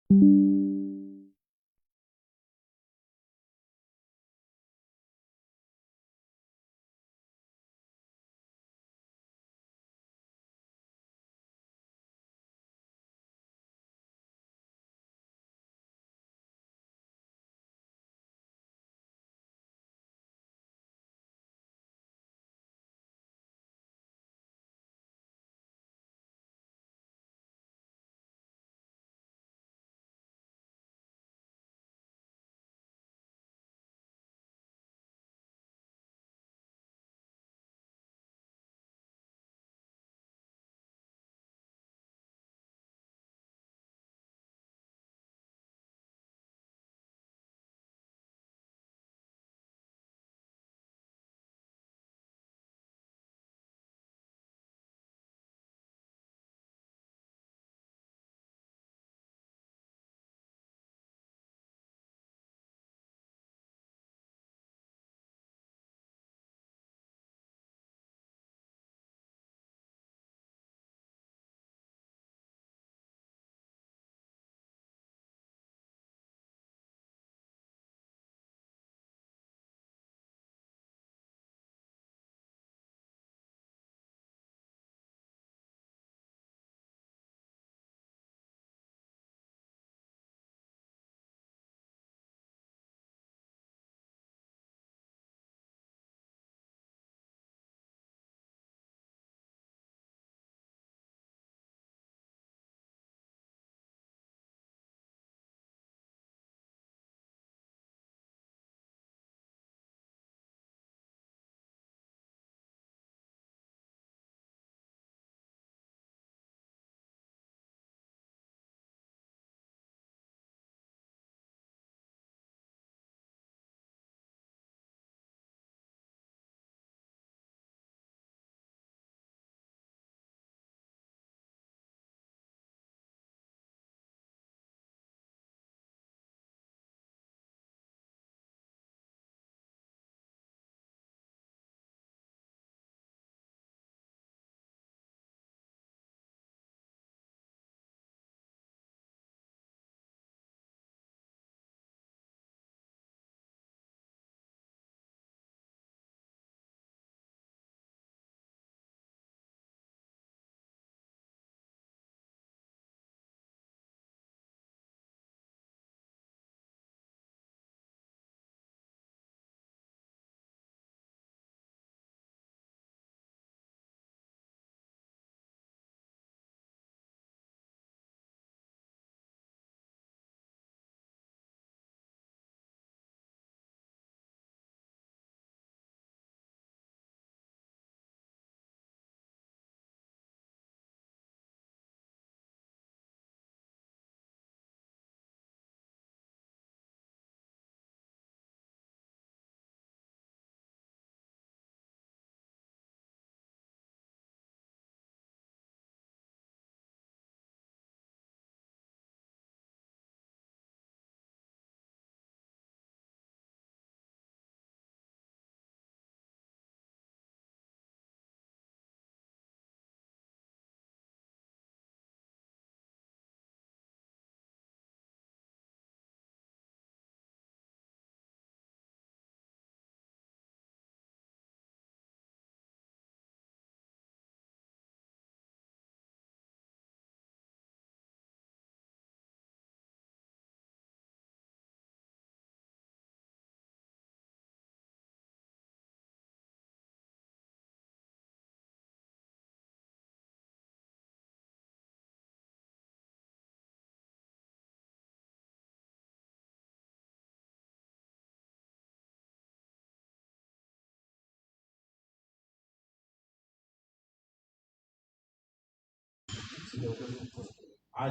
आ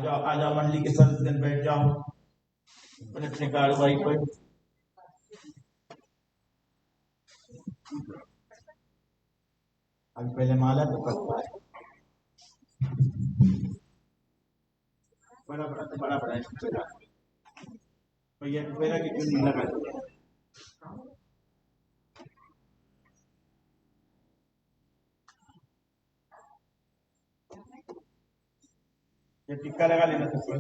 जाओ आ जाओ, मंडली के सदस्य बैठ जाओ अपने कार्रवाई पर। अभी पहले माला तो करता है, बड़ा बड़ा तो बड़ा बड़ा है भैया, मेरा कि क्यों नहीं लगा दिया? ये टिक्का लगा लेना सबको।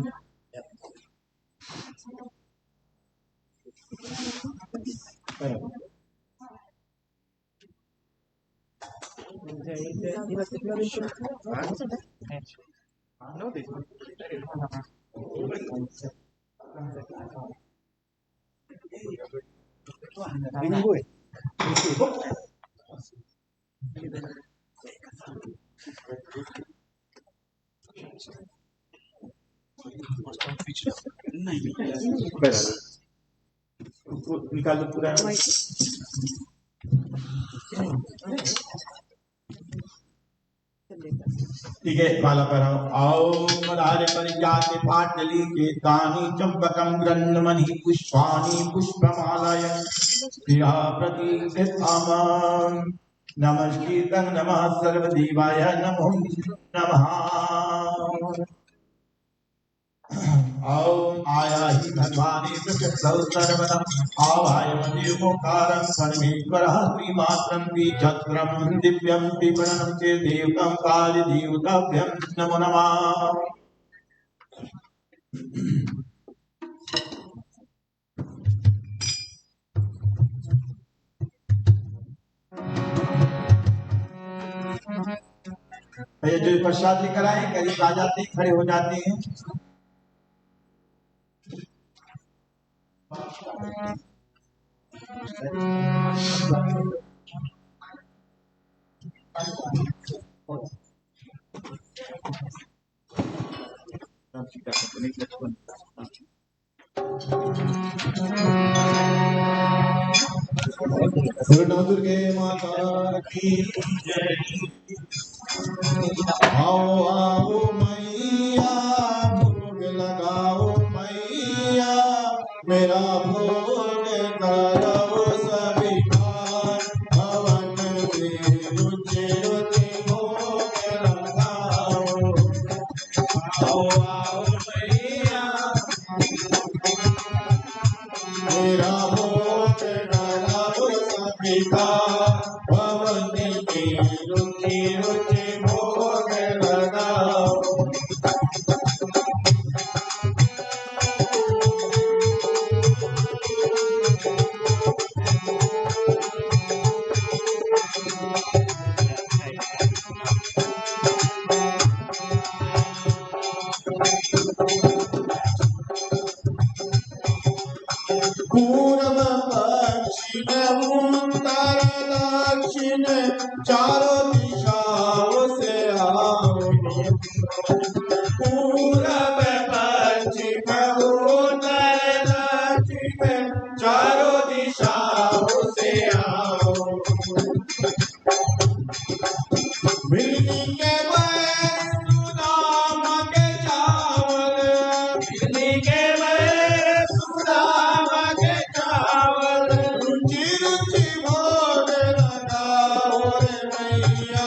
निकाल दो पूरा। ठीक है, माला पर आओ मदारे परिजाते पाटली के तानि चंपकम ग्रन्थमणि पुष्पाणि पुष्पमालयं प्रिया प्रतिष्ठामं नमस्कृतं नमः सर्वदेवाय नमो नमः। ओम आया ही भगवाने प्रकृतौ सर्वदा आवायमदेव मोकारं परमेश्वरः त्रिमात्रं द्विचक्रं दिव्यं त्रिवर्णं च देवतं कालदेवताभ्यं नमो नमः। भैया जो प्रसाद लेकर आए करीब आ जाते हैं, खड़े हो जाते हैं। दुर्गे माता की जय। आओ आओ मैया भोग लगाओ मैया, मेरा भोग करो स्वीकार, हवन में रुचि रुचि भोग लगाओ। आओ आओ मैया मेरा भोग करो स्वीकार, हवन में रुचि रुचि भोग लगाओ। पूर्व पश्चिम उत्तर दक्षिण चारों दिशाओं से आओ। पूर्व पश्चिम उत्तर दक्षिण चारों दिशाओं से आओ। मिलनी के सुदाम के चावल, मिलनी के सुदाम के चावल, रुचि रुचि भोग लगाओ रे मैया।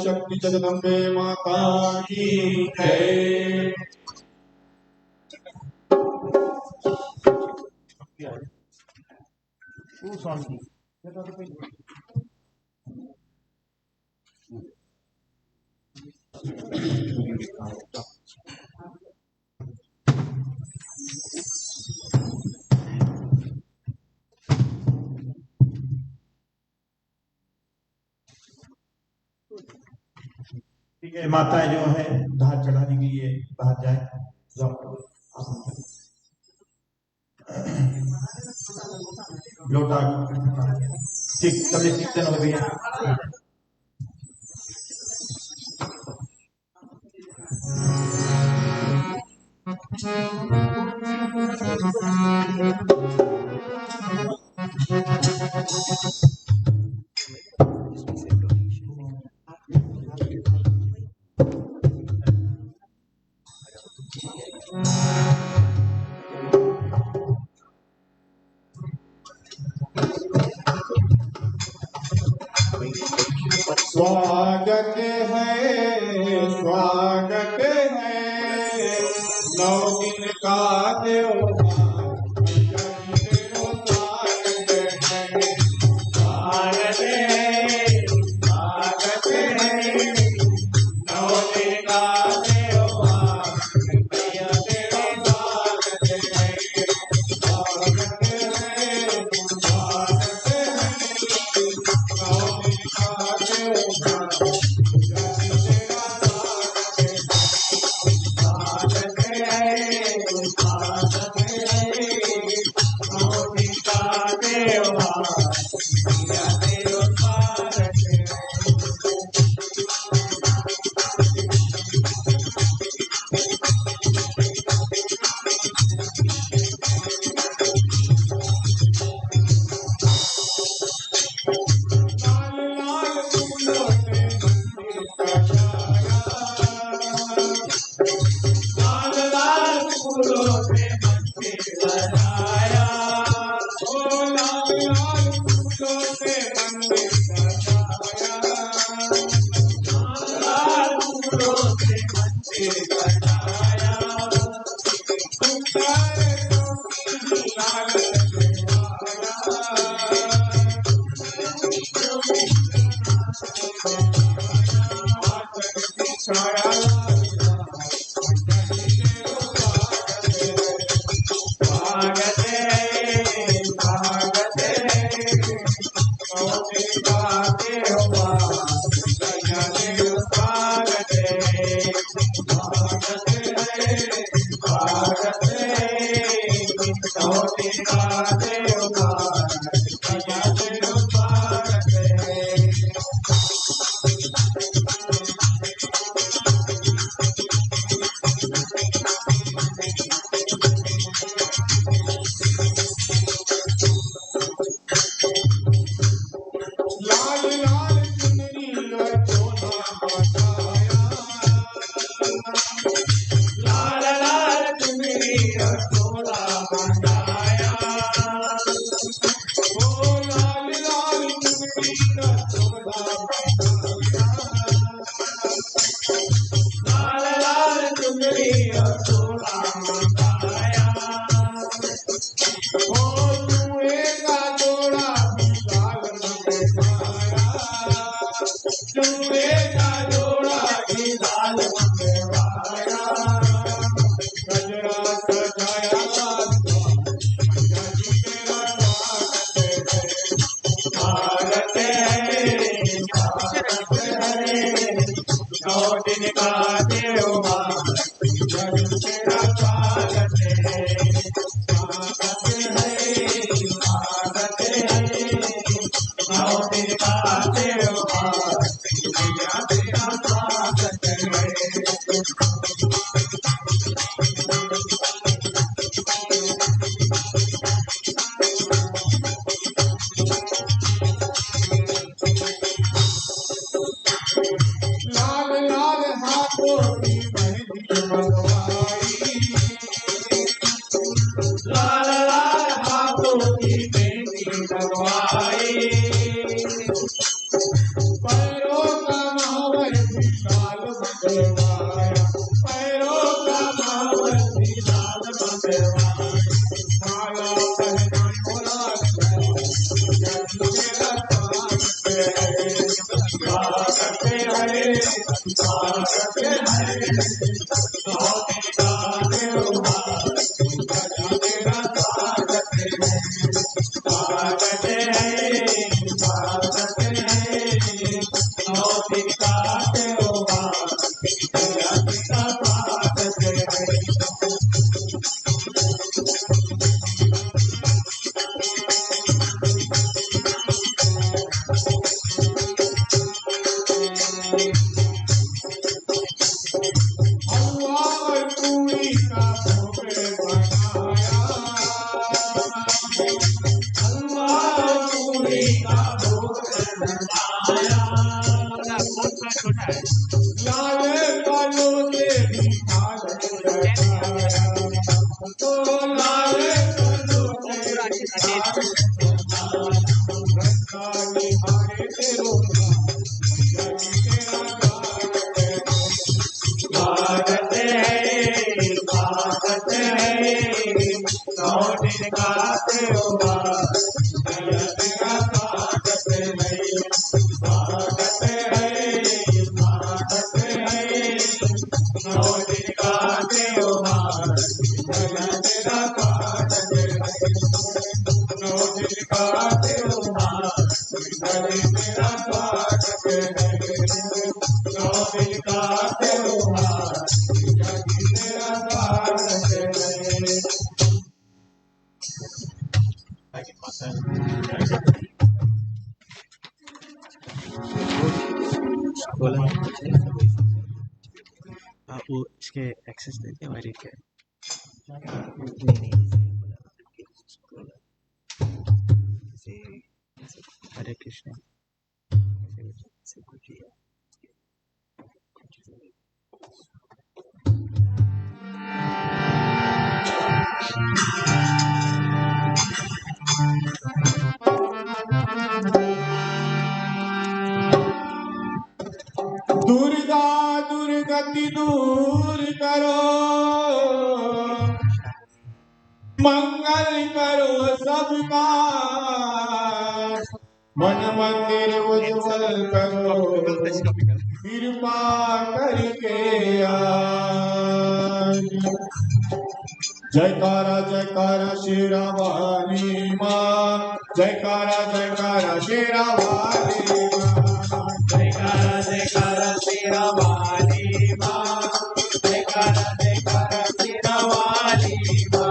शक्ति जगदम्बे माता की जय। स्वामी ठीक है, माताएं जो है धार चढ़ाने के लिए बाहर जाए। लोटा ठीक चलिए, कीर्तन हो गया। स्वागत है, स्वागत है, 9 दिन का त्योहार, स्वागत है, स्वागत है, 9 दिन का त्योहार, भैया तेरा स्वागत है, स्वागत है, स्वागत है, 9 दिन का त्योहार। लाल लाल हाथों की मेहंदी लगवाई, पैरों का महावर भी लाल मंगलवाया, पैरों का महावर भी लाल मंगलवाया, माला पहना मोरा वो इसके एक्सेस देते हैं वायरिंग के हरे कृष्ण दुर्गा दुर्गति दूर करो, मंगल करो सबका, मन मंदिर उज्जवल करो, कृपा करके आज। जयकारा जयकारा शेरा वाली माँ, जयकारा जयकारा शेरा वाली माँ, जयकारा जयकारा शेरा वाली माँ, जयकारा जयकारा शेरा वाली माँ।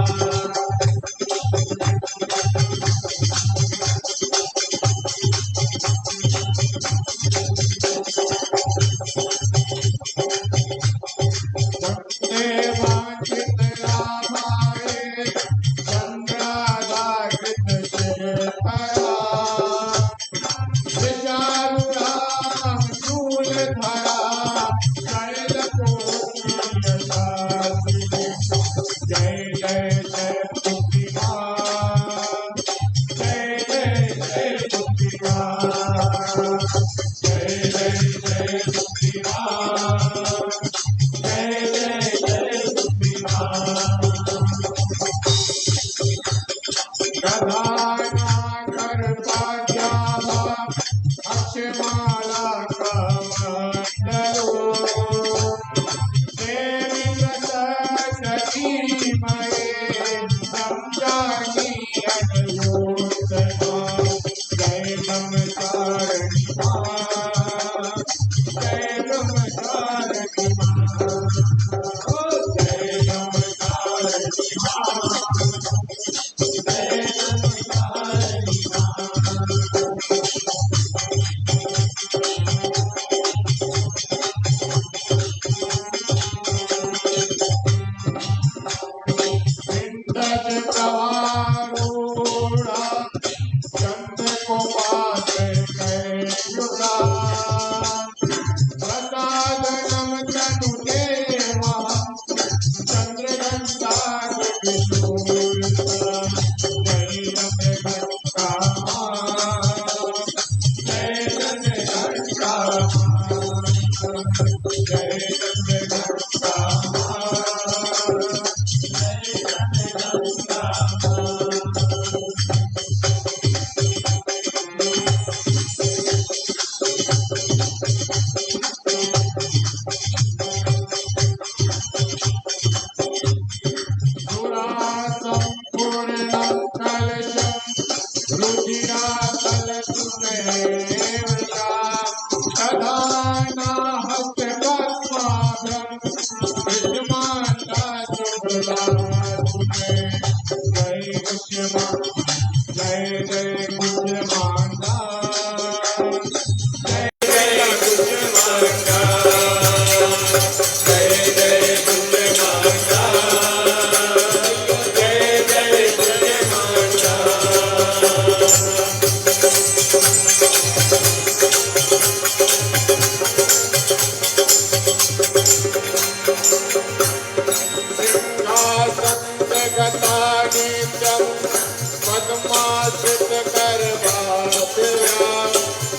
पद्मासित कर बात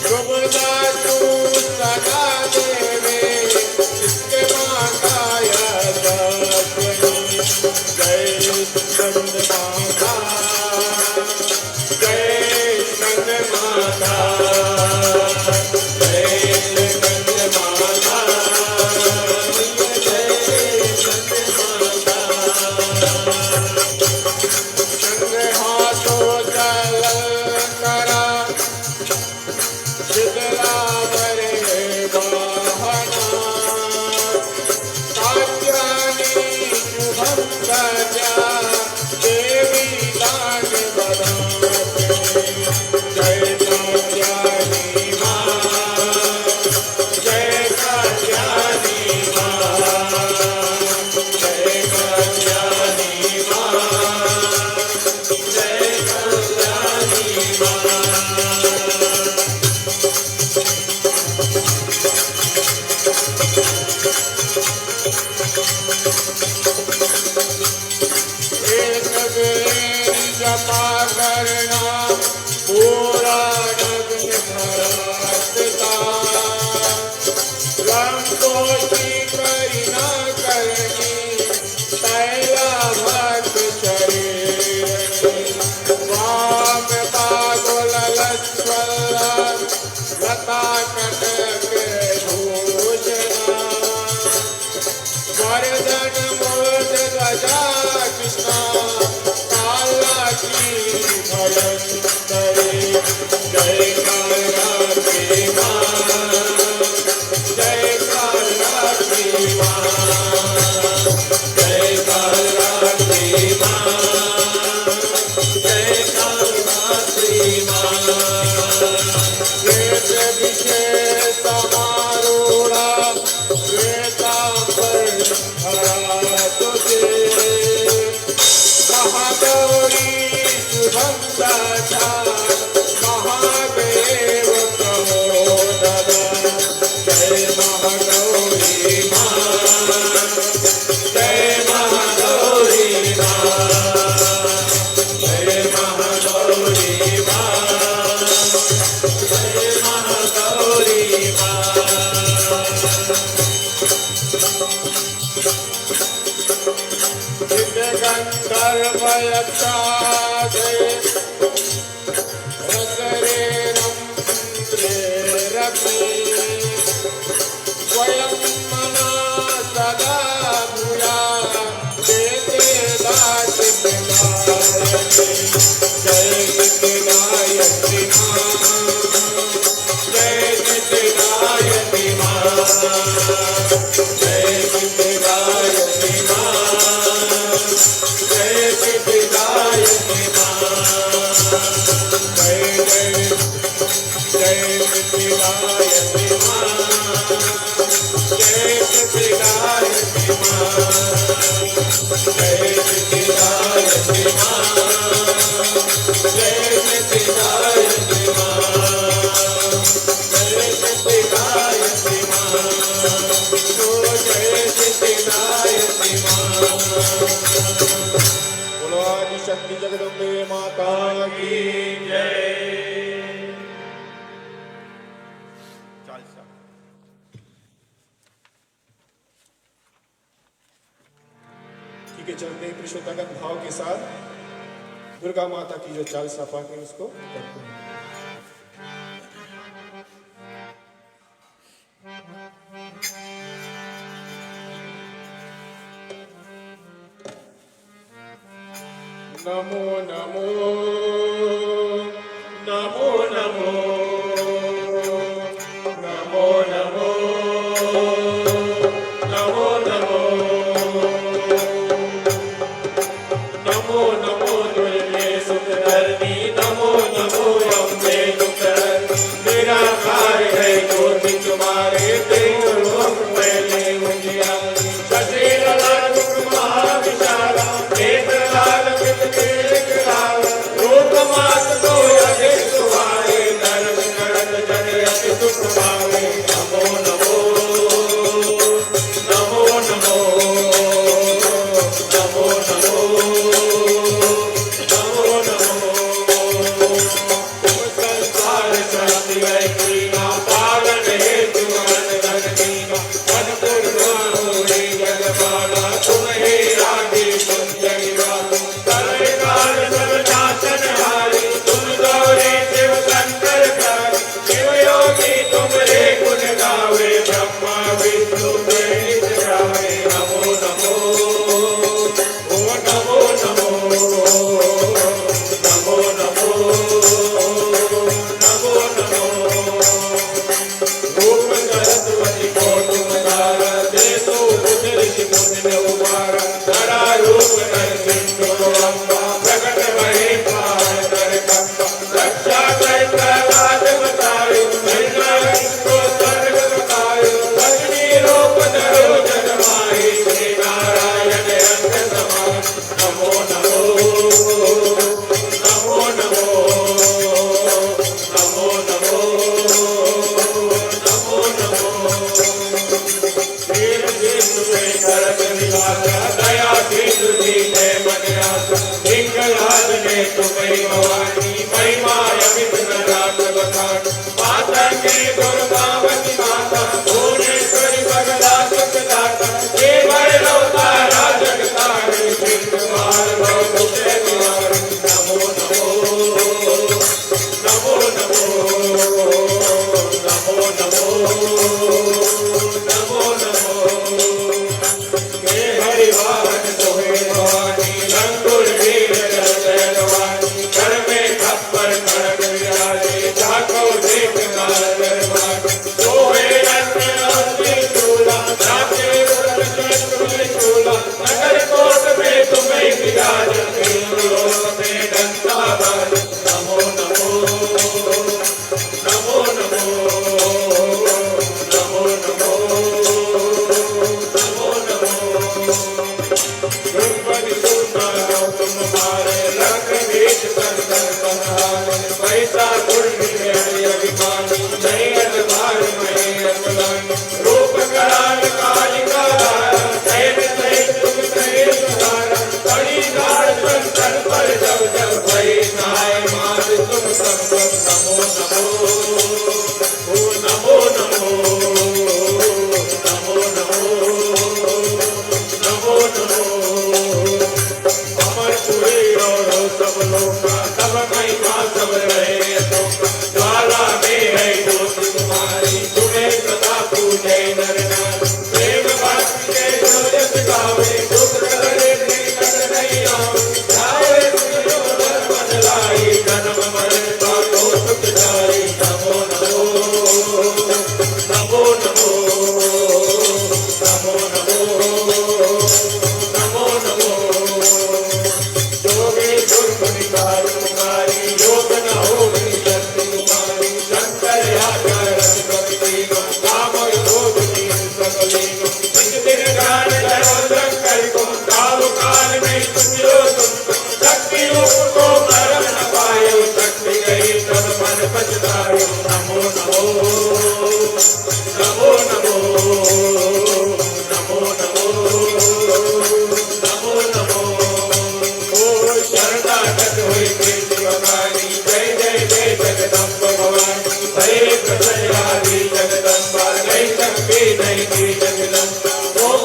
शुभदा तू सदा देवे इसके माता जय स्कंद माता जय स्कंद माता शक्ति जगदम्बे माता की जय। ठीक है, चलते हैं कृष्णोत्तगत भाव के साथ दुर्गा माता की जो चाल सफा के उसको करते हैं। नमो नमो नमो नमो नमो नमो नमो नमो नमो नमो दुर्गे सुतधरणी नमो नमो अम्बे दुखहर निराकार है ज्योति तुम्हारे तेज लोक पहले उजियारे शरीर लाल महाविशाला नेत्र लाल लोक मात तो यदि तुम्हारे धर्म करत जन यति सुख पावे। नमो नमो नमो नमो नमो नमो नमो नमो हिंगलाज ने तुम्हें भवानी महिमा अमित न रात बखान मातंगी दुर्गावती माता भुवनेश्वरी बगला सुखदाता हे भैरव तारा जगतारी सिंधुवार भव तुझे द्वार नमो नमो नमो नमो नमो नमो नमो नमो हे हरिवाहन तुम्हें भवानी रंगुर वीर जलवानी कर में खप्पर खड़ग विराजे जाको देख काल दरबार सोहे रत्न अग्नि चूला राखे तुमने चूला नगर कोट में तुम्हें विराजते लोक में डंका बाज नमो नमो नमो नमो नमो नमो नमो द्रौपदी सुंदर तुम मारे लख बीच कंदन कन्हारे पैसा गुण अभिमानी नहीं अधभार में अतलानी रूप कराल कालिका सैन सहित तुम सहित सहारा बड़ी गाढ़ संतर पर जब जब भई नाय मार तुम सब नमो नमो नमो नमो नमो नमो अमरपुरी और सब लोग सब महिमा सब रहे तो ज्वाला में है ज्योति तुम्हारी तुम्हें सदा पूजे नर नारी प्रेम भक्ति के जोजस गावे दुख करे निकट नहीं आवे जावे तुझो मन लाई जन्म मरण का तो सुख जाई नमो नमो नमो नमो नमो नमो नमो जोगे दुर्गुनिकार कुमारी योग न हो शक्ति कुमारी शंकर आचार कवि काम योग सकली निज दिन गान करो शंकर को काल काल में सुनियो तुम शक्ति को मरण न पायो शक्ति गई तब मन पछतायो नमो नमो नमो नमो नमो नमो नमो शरणागत हुई कृष्ण भवानी जय जय जय जगदम्ब भवानी हरे प्रसन्नादि जगदम्बा नहीं सकती नहीं की जगदम्बा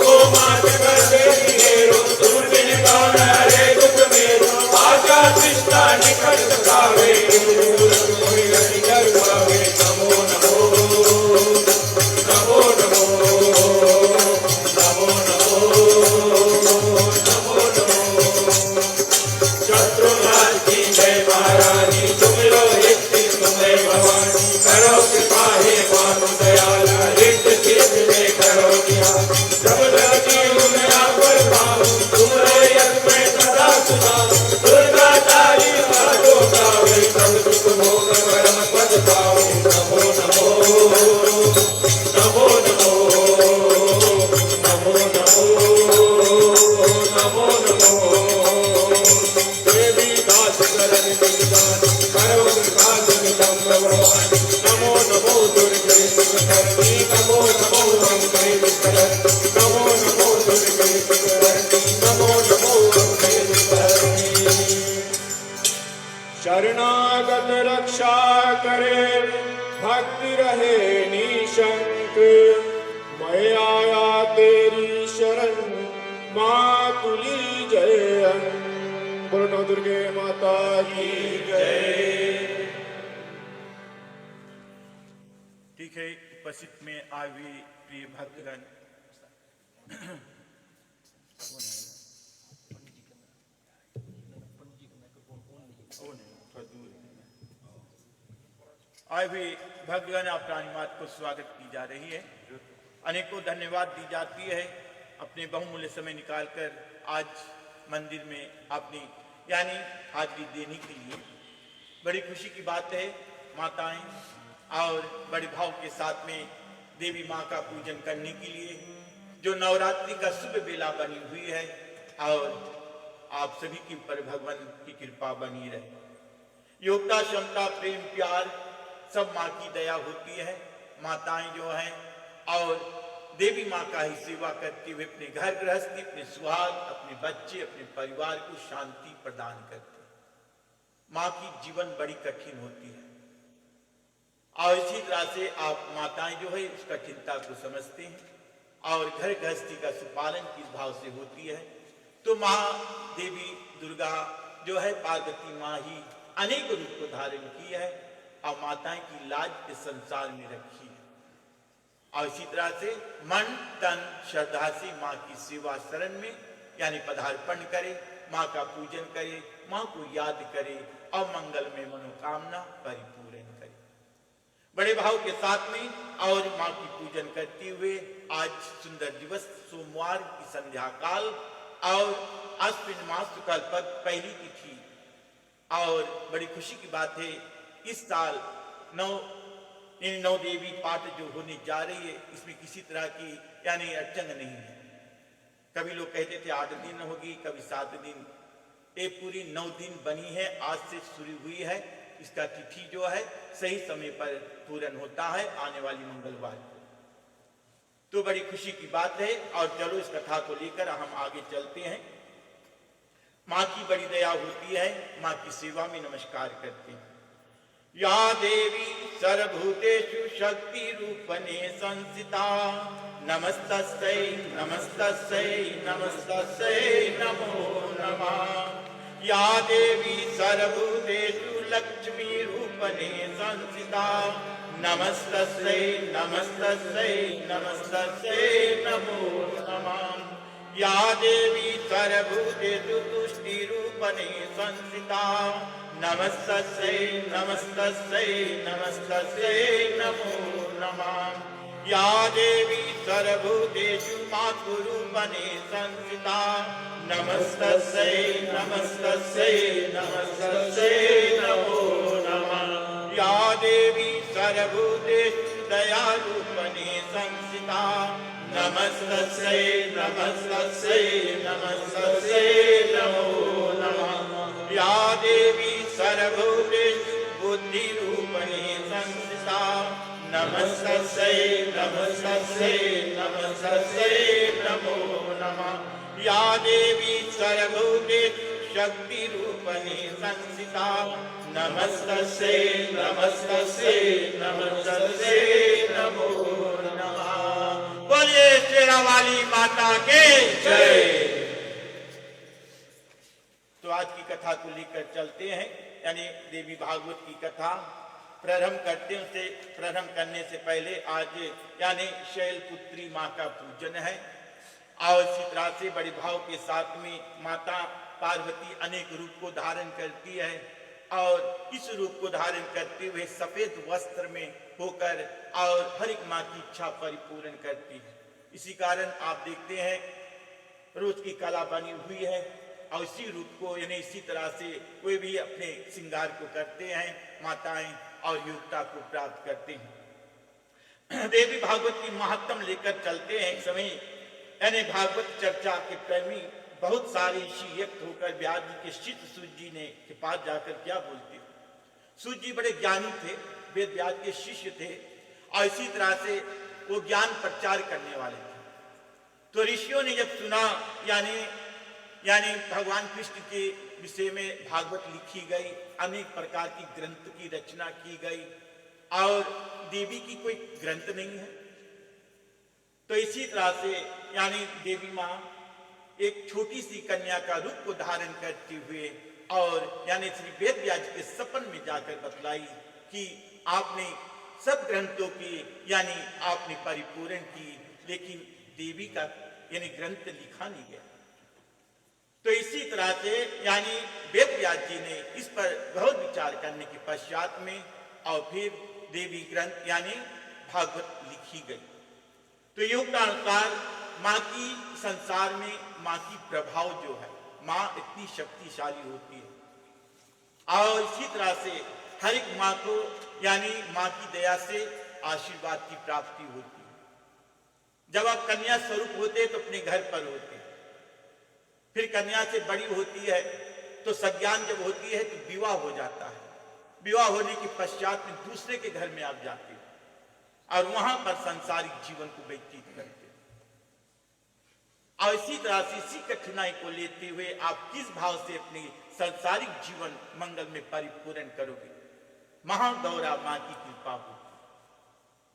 को मात कर देती हेरो तुम बिन कौन हरे दुख मेरो आजा कृष्णा निकट खावे कोई हरि कर पावे नमो नमो नमो नमो नमो नमो शत्रुनाथ की जय महारानी तुम लो हित तुम्हें भवानी करो कृपा हे मानो दयाला हित सिद्ध में करो ध्यान सब जीव में आकर पाओ तुम्हारे यज्ञ में सदा सुना दुर्गा तारी माधो गावे सब दुख भोग परम पद पाओ नमो नमो नमो नमो नमो नमो देवी दास करन विदान करो कृपा जगदम्ब भवानी नमो नमो दुर्गे सुखकर्णी नमो नमो अम्बे वितरणी नमो नमो दुर्गे सुखकर्णी नमो नमो अम्बे वितरणी शरणागत रक्षा करे भक्ति रहे निशंक मैं आया तेरी शरण माँ तुली जय बोलो दुर्गे माता की जय। ठीक है, उपस्थित में आए हुए प्रिय भक्तगण, आए हुए भक्तगण अपरानी मात को स्वागत की जा रही है। अनेकों धन्यवाद दी जाती है अपने बहुमूल्य समय निकालकर आज मंदिर में अपनी यानी हाजिरी देने के लिए। बड़ी खुशी की बात है, माताएं और बड़े भाव के साथ में देवी माँ का पूजन करने के लिए जो नवरात्रि का शुभ बेला बनी हुई है, और आप सभी के ऊपर भगवान की कृपा बनी रहे। योग्यता, क्षमता, प्रेम, प्यार सब माँ की दया होती है। माताएं जो हैं और देवी माँ का ही सेवा करते हुए अपने घर गृहस्थी, अपने सुहाग, अपने बच्चे, अपने परिवार को शांति प्रदान करते हैं। माँ की जीवन बड़ी कठिन होती है और इसी तरह से आप माताएं जो है उस कठिनता को समझते हैं और घर गृहस्थी का सुपालन किस भाव से होती है। तो माँ देवी दुर्गा जो है पार्वती माँ ही अनेक रूप को धारण की है और माताएं की लाज इस संसार में रखी है। और इसी तरह से मन तन श्रद्धा से माँ की सेवा शरण में यानी पदार्पण करे, माँ का पूजन करे, माँ को याद करे और मंगल में मनोकामना परिपूर्ण करे। बड़े भाव के साथ में और माँ की पूजन करते हुए आज सुंदर दिवस सोमवार की संध्या काल और अश्विन मास शुक्ल पक्ष पहली तिथि और बड़ी खुशी की बात है इस साल नौ देवी पाठ जो होने जा रही है इसमें किसी तरह की यानी अड़चन नहीं है। कभी लोग कहते थे 8 दिन होगी, कभी 7 दिन, ये पूरी 9 दिन बनी है। आज से शुरू हुई है। इसका तिथि जो है सही समय पर पूर्ण होता है आने वाली मंगलवार को। तो बड़ी खुशी की बात है और चलो इस कथा को लेकर हम आगे चलते हैं। माँ की बड़ी दया होती है, माँ की सेवा में नमस्कार करते हैं। या देवी सर्वभूतेषु शक्ति रूपने संस्थिता नमस्तस्यै नमस्तस्यै नमस्तस्यै नमो नमः। या देवी सर्वभूतेषु लक्ष्मी रूपने संस्थिता नमस्तस्यै नमस्तस्यै नमस्तस्यै नमो नमः। या देवी सर्वभूतेषु तुष्टि रूपने संस्थिता नमस्तस्यै नमस्तस्यै नमस्तस्यै नमो नमः। या देवी सर्वभूतेषु मातृरूपणे संस्थिता नमस्तस्यै नमस्तस्यै नमस्तस्यै नमो नमः। या देवी सर्वभूतेषु दयारूपणे संस्थिता नमस्तस्यै नमस्तस्यै नमस्तस्यै नमो नमः। या देवी सर्वभूतेषु बुद्धिरूपणे संस्थिता नमस्तस्यै नमस्तस्यै नमस्तस्यै नमो नमः। या देवी सर्वभूतेषु शक्तिरूपणे संस्थिता नमस्तस्यै नमस्तस्यै नमस्तस्यै नमो नमः। बोलिए शेरा वाली माता के जय। तो आज की कथा को लेकर चलते हैं, यानी देवी भागवत की कथा प्रारंभ करते हैं। उसे प्रारंभ करने से पहले आज यानी शैलपुत्री माँ का पूजन है और इसी तरह से बड़े भाव के साथ में माता पार्वती अनेक रूप को धारण करती है और इस रूप को धारण करते हुए सफेद वस्त्र में होकर और हर एक माँ की इच्छा परिपूर्ण करती है। इसी कारण आप देखते हैं रोज की कला बनी हुई है और इसी रूप को यानी इसी तरह से कोई भी अपने श्रृंगार को करते हैं माताएं और योग्यता को प्राप्त करते हैं। देवी भागवत की महत्तम लेकर चलते हैं। समय यानी भागवत चर्चा के प्रेमी बहुत सारे ऋषि एक होकर व्यास जी के शिष्य सूत जी ने के पास जाकर क्या बोलते। सूत जी बड़े ज्ञानी थे, वेद व्यास के शिष्य थे और इसी तरह से वो ज्ञान प्रचार करने वाले थे। तो ऋषियों ने जब सुना यानी भगवान कृष्ण के विषय में भागवत लिखी गई, अनेक प्रकार की ग्रंथ की रचना की गई और देवी की कोई ग्रंथ नहीं है, तो इसी तरह से यानी देवी माँ एक छोटी सी कन्या का रूप को धारण करते हुए और यानी श्री वेद व्यास के सपन में जाकर बतलाई कि आपने सब ग्रंथों की यानी आपने परिपूर्ण की, लेकिन देवी का यानी ग्रंथ लिखा नहीं गया। तो इसी तरह से यानी वेद व्यास जी ने इस पर बहुत विचार करने के पश्चात में और फिर देवी ग्रंथ यानी भागवत लिखी गई। तो युग के अनुसार माँ की संसार में माँ की प्रभाव जो है, माँ इतनी शक्तिशाली होती है और इसी तरह से हर एक माँ को यानी माँ की दया से आशीर्वाद की प्राप्ति होती है। जब आप कन्या स्वरूप होते तो अपने घर पर होते, फिर कन्या से बड़ी होती है तो संज्ञान जब होती है तो विवाह हो जाता है। विवाह होने के पश्चात में दूसरे के घर में आप जाते और वहां पर सांसारिक जीवन को व्यतीत करते। और इसी तरह से इसी कठिनाई को लेते हुए आप किस भाव से अपने सांसारिक जीवन मंगल में परिपूर्ण करोगे। महागौरा माँ की कृपा हो।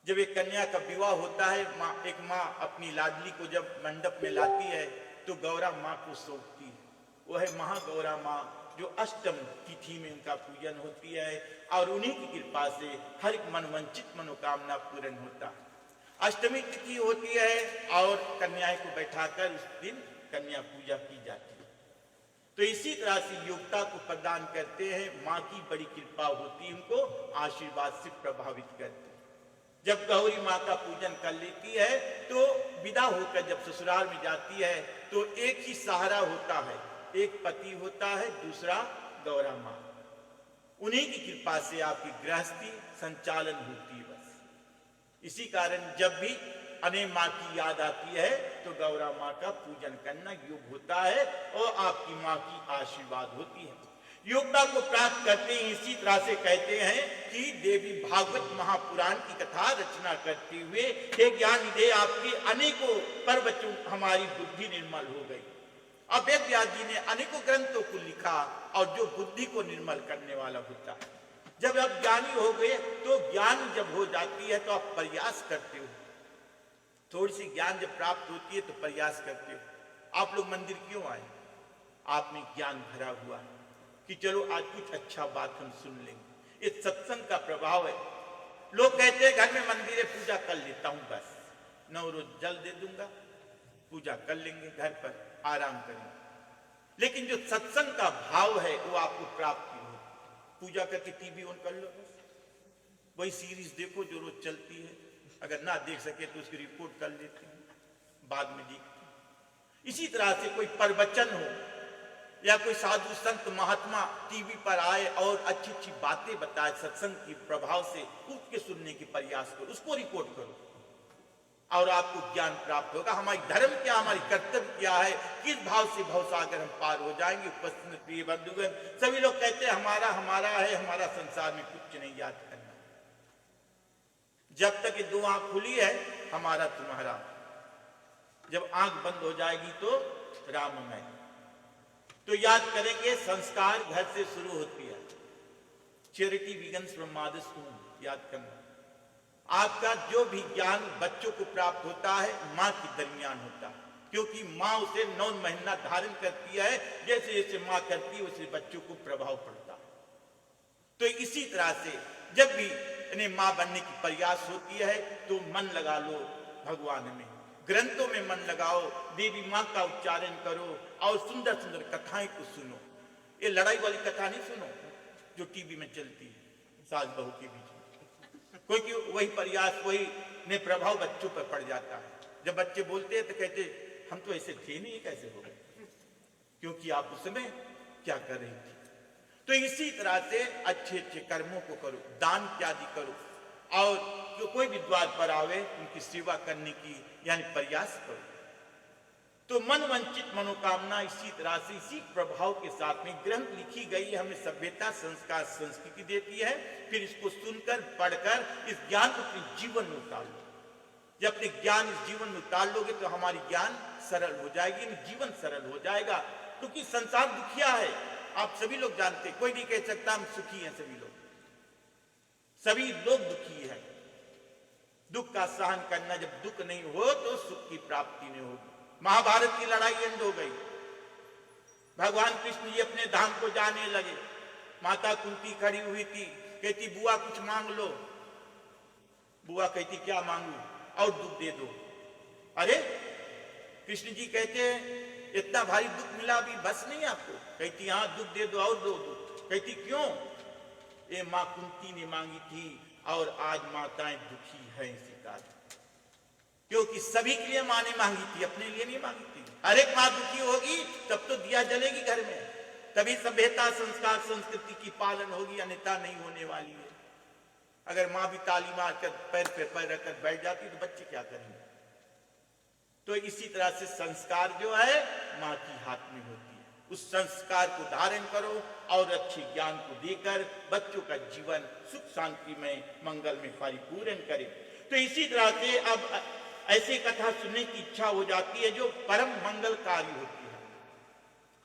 जब एक कन्या का विवाह होता है, एक माँ अपनी लाडली को जब मंडप में लाती है तो गौरा माँ को सौंपती है। वो है महागौरा माँ जो अष्टम तिथि में उनका पूजन होती है और उन्हीं की कृपा से हर एक मनवांछित मनोकामना पूर्ण होता है। अष्टमी तिथि होती है और कन्याएं को बैठाकर उस दिन कन्या पूजा की जाती है। तो इसी तरह से योग्यता को प्रदान करते हैं, माँ की बड़ी कृपा होती है, उनको आशीर्वाद से प्रभावित करते हैं। जब गौरी माँ का पूजन कर लेती है तो विदा होकर जब ससुराल में जाती है तो एक ही सहारा होता है, एक पति होता है, दूसरा गौरा माँ। उन्हीं की कृपा से आपकी गृहस्थी संचालन होती है। बस इसी कारण जब भी अने माँ की याद आती है तो गौरा माँ का पूजन करना योग होता है और आपकी माँ की आशीर्वाद होती है। योग्यता को प्राप्त करते हैं। इसी तरह से कहते हैं कि देवी भागवत महापुराण की कथा रचना करते हुए हे ज्ञान दे आपके अनेकों प्रवचन हमारी बुद्धि निर्मल हो गई। अब वेद व्यास जी ने अनेकों ग्रंथों को लिखा और जो बुद्धि को निर्मल करने वाला होता है। जब आप ज्ञानी हो गए तो ज्ञान जब हो जाती है तो आप प्रयास करते हो, थोड़ी सी ज्ञान जब प्राप्त होती है तो प्रयास करते हो। आप लोग मंदिर क्यों आए? आप में ज्ञान भरा हुआ है कि चलो आज कुछ अच्छा बात हम सुन लेंगे। इस सत्संग का प्रभाव है। लोग कहते हैं घर में मंदिर है, पूजा कर लेता हूं, बस 9 रोज जल दे दूंगा, पूजा कर लेंगे, घर पर आराम करेंगे। लेकिन जो सत्संग का भाव है वो आपको प्राप्त हो। पूजा करके टीवी ऑन कर लो, बस वही सीरीज देखो जो रोज चलती है। अगर ना देख सके तो उसकी रिपोर्ट कर लेते हैं, बाद में देखते हैं। इसी तरह से कोई प्रवचन हो या कोई साधु संत महात्मा टीवी पर आए और अच्छी अच्छी बातें बताए सत्संग के प्रभाव से, उठ के सुनने की प्रयास करो, उसको रिपोर्ट करो और आपको ज्ञान प्राप्त होगा। हमारी धर्म क्या, हमारी कर्तव्य क्या है, किस भाव से भवसागर हम पार हो जाएंगे। उपस्थित प्रिय बंधुगण, सभी लोग कहते हैं हमारा हमारा है, हमारा संसार में कुछ नहीं याद करना। जब तक ये 2 आंख खुली है हमारा तुम्हारा, जब आंख बंद हो जाएगी तो राममय। तो याद करेंगे संस्कार घर से शुरू होती है। Charity begins from mother's home, याद करना। आपका जो भी ज्ञान बच्चों को प्राप्त होता है माँ के दरमियान होता है, क्योंकि माँ उसे 9 महीना धारण करती है। जैसे जैसे माँ करती है उसे बच्चों को प्रभाव पड़ता है। तो इसी तरह से जब भी इन्हें माँ बनने की प्रयास होती है तो मन लगा लो भगवान में, ग्रंथों में मन लगाओ, देवी माँ का उच्चारण करो और सुंदर सुंदर कथाएं को सुनो। ये लड़ाई वाली कथा नहीं सुनो जो टीवी में चलती है सास बहू के बीच में, क्योंकि वही प्रयास, वही ने प्रभाव बच्चों पर पड़ जाता है। जब बच्चे बोलते हैं तो कहते हम तो ऐसे थे नहीं, कैसे हो गए, क्योंकि आप उस समय क्या कर रही थी। तो इसी तरह से अच्छे अच्छे कर्मों को करो, दान इत्यादि करो और जो कोई भी द्वार पर आवे उनकी सेवा करने की यानी प्रयास करो। तो मन वंचित मनोकामना इसी तरह से इसी प्रभाव के साथ में ग्रंथ लिखी गई, हमें सभ्यता संस्कार संस्कृति देती है। फिर इसको सुनकर पढ़कर इस ज्ञान को अपने जीवन में उतार लो। जब अपने ज्ञान इस जीवन में उतार लोगे तो हमारी ज्ञान सरल हो जाएगी, जीवन सरल हो जाएगा। क्योंकि संसार दुखिया है, आप सभी लोग जानते, कोई नहीं कह सकता हम सुखी हैं। सभी लोग दुखी हैं। दुख का सहन करना, जब दुख नहीं हो तो सुख की प्राप्ति नहीं होगी। महाभारत की लड़ाई एंड हो गई, भगवान कृष्ण जी अपने धाम को जाने लगे। माता कुंती खड़ी हुई थी, कहती बुआ कुछ मांग लो। बुआ कहती क्या मांगू, और दुख दे दो। अरे कृष्ण जी कहते इतना भारी दुख मिला, अभी बस नहीं आपको? कहती हाँ दुख दे दो और दो दुख। कहती क्यों? ये माँ कुंती ने मांगी थी और आज माताएं दुखी है इसी कारण, क्योंकि सभी के लिए माँ ने मांगी थी, अपने लिए नहीं मांगी थी। हर एक माँ दुखी होगी तब तो दिया जलेगी घर में, तभी सभ्यता संस्कार संस्कृति की पालन होगी, अन्यथा नहीं होने वाली है। अगर माँ भी ताली मार कर पैर पे पैर रखकर बैठ जाती तो बच्चे क्या करेंगे? तो इसी तरह से संस्कार जो है माँ की हाथ में होती है। उस संस्कार को धारण करो और अच्छे ज्ञान को देकर बच्चों का जीवन सुख शांति में मंगल में परिपूर्ण करें। तो इसी तरह से अब ऐसी कथा सुनने की इच्छा हो जाती है जो परम मंगलकारी होती है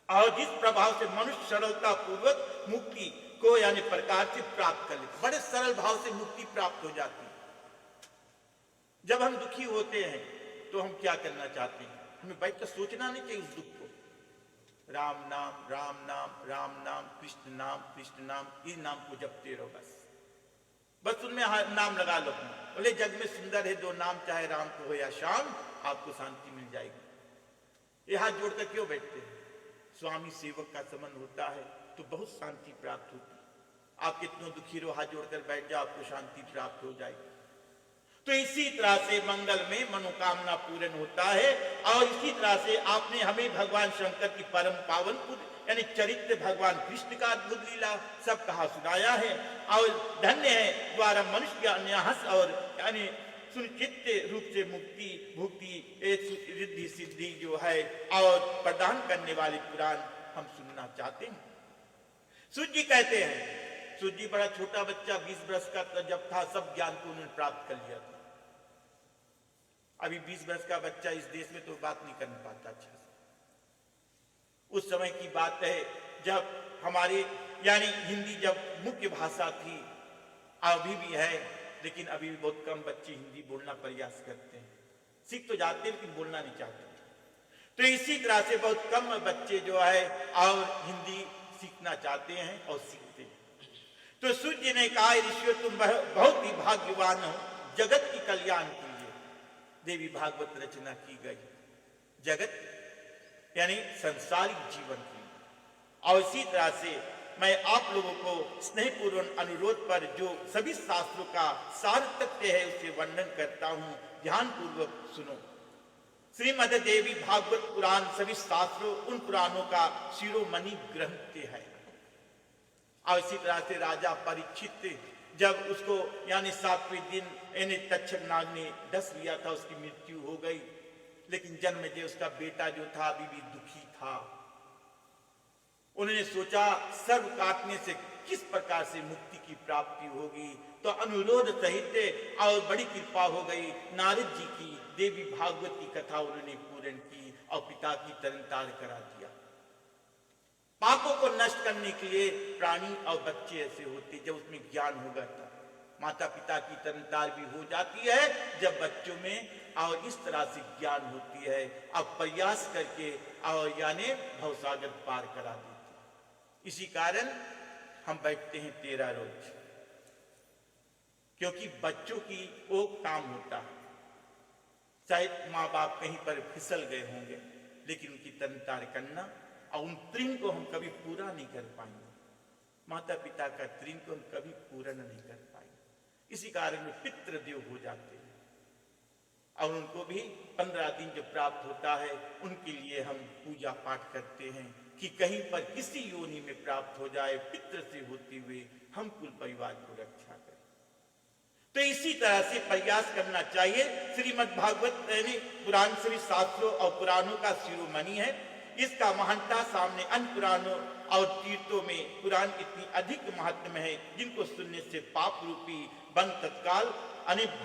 और जिस प्रभाव से मनुष्य सरलता पूर्वक मुक्ति को यानी प्रकार से प्राप्त कर लेते, बड़े सरल भाव से मुक्ति प्राप्त हो जाती है। जब हम दुखी होते हैं तो हम क्या करना चाहते हैं? हमें बैठ कर सोचना नहीं चाहिए उस दुख को। राम नाम राम नाम राम नाम कृष्ण नाम इस नाम को जपते रहो, बस उनमें नाम लगा लो। बोले जग में सुंदर है दो नाम, चाहे राम को हो या श्याम, आपको शांति मिल जाएगी। ये हाथ जोड़कर क्यों बैठते हैं? स्वामी सेवक का संबंध होता है तो बहुत शांति प्राप्त होती है। आप कितनों दुखी रहो, हाथ जोड़कर बैठ जाओ, आपको शांति प्राप्त हो जाएगी। तो इसी तरह से मंगल में मनोकामना पूर्ण होता है और इसी तरह से आपने हमें भगवान शंकर की परम पावन यानी चरित्र भगवान कृष्ण का अद्भुत लीला सब कहा सुनाया है और धन्य है द्वारा मनुष्य के अन्यास और यानी सुनिश्चित रूप से मुक्ति भुक्ति रिद्धि सिद्धि जो है और प्रदान करने वाले पुराण हम सुनना चाहते हैं। सूत जी कहते हैं, सूत जी बड़ा छोटा बच्चा 20 वर्ष का जब था सब ज्ञान को उन्होंने प्राप्त कर लिया था। अभी 20 वर्ष का बच्चा इस देश में तो बात नहीं कर पाता अच्छा से। उस समय की बात है जब हमारे यानी हिंदी जब मुख्य भाषा थी, अभी भी है लेकिन अभी भी बहुत कम बच्चे हिंदी बोलना प्रयास करते हैं। सीख तो जाते हैं लेकिन बोलना नहीं चाहते। तो इसी तरह से बहुत कम बच्चे जो है और हिंदी सीखना चाहते हैं और सीखते हैं। तो सूत जी ने कहा, ऋषियों तुम बहुत ही भाग्यवान हो, जगत की कल्याण के लिए देवी भागवत रचना की गई, जगत यानी संसारिक जीवन की। और इसी तरह से मैं आप लोगों को स्नेहपूर्वक अनुरोध पर जो सभी शास्त्रों का सार तथ्य है उसे वर्णन करता हूं, ध्यान पूर्वक सुनो। श्रीमद देवी भागवत पुराण सभी शास्त्रों उन पुराणों का शिरोमणि ग्रंथ है। और इसी तरह से राजा परीक्षित जब उसको यानी 7वें दिन यानी तक्षक नाग ने डस लिया था, उसकी मृत्यु हो गई, लेकिन जन्मेजय उसका बेटा जो था अभी भी दुखी था। उन्होंने सोचा सर्व काटने से किस प्रकार से मुक्ति की प्राप्ति होगी, तो अनुरोध सहित और बड़ी कृपा हो गई। नारद जी की देवी भागवत की कथा उन्होंने पूर्ण की और पिता की तरनतार करा दिया। पापों को नष्ट करने के लिए प्राणी और बच्चे ऐसे होते जब उसमें ज्ञान होगा था। माता पिता की तरनतार भी हो जाती है जब बच्चों में और इस तरह से ज्ञान होती है। अब प्रयास करके और यानी भवसागर पार करा देती। इसी कारण हम बैठते हैं 13 रोज, क्योंकि बच्चों की वो काम होता है। शायद माँ बाप कहीं पर फिसल गए होंगे, लेकिन उनकी तरनतार करना और उन ऋण को हम कभी पूरा नहीं कर पाएंगे। माता पिता का ऋण को हम कभी पूरा नहीं कर पाएंगे। इसी कारण में पितृदेव हो जाते हैं और उनको भी 15 दिन जो प्राप्त होता है उनके लिए हम पूजा पाठ करते हैं कि कहीं पर किसी योनि में प्राप्त हो जाए, पितृ से होते हुए हम कुल परिवार को रक्षा करें। तो इसी तरह से प्रयास करना चाहिए। श्रीमद् भागवत यानी पुराण सभी शास्त्रों और पुराणों का शिरोमणि है। इसका महानता सामने अन्य पुराणों और तीर्थों में पुराण इतनी अधिक महत्व है जिनको सुनने से पाप रूपी बन तत्काल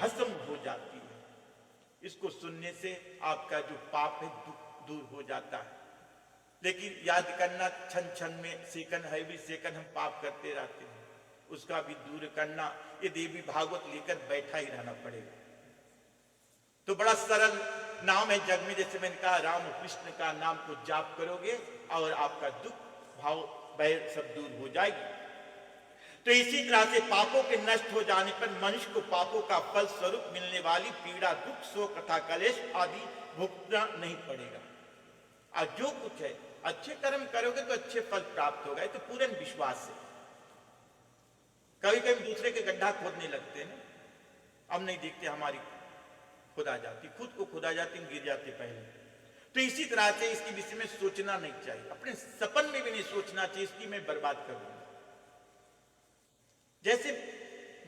भस्म हो जाती है। इसको सुनने से आपका जो पाप है दूर हो जाता है। लेकिन याद करना क्षण क्षण में सेकंड है भी सेकंड हम पाप करते रहते हैं, उसका भी दूर करना ये देवी भागवत लेकर बैठा ही रहना पड़ेगा। तो बड़ा सरल नाम है जग में, जैसे मैंने कहा राम कृष्ण का नाम को जाप करोगे और आपका दुख भाव बैर सब दूर हो जाएगी। तो इसी तरह से पापों के नष्ट हो जाने पर मनुष्य को पापों का फल स्वरूप मिलने वाली पीड़ा, दुख, शोक तथा कलेश आदि भुगतना नहीं पड़ेगा। और जो कुछ है अच्छे कर्म करोगे तो अच्छे फल प्राप्त होगा, तो पूर्ण विश्वास से। कभी कभी दूसरे के गड्ढा खोदने लगते हैं, हम नहीं देखते हमारी खुदा जाती, खुद को खुदा जाती, गिर जाते पहले। तो इसी तरह से इसके विषय में सोचना नहीं चाहिए, अपने सपन में भी नहीं सोचना चाहिए इसकी मैं बर्बाद करूंगा। जैसे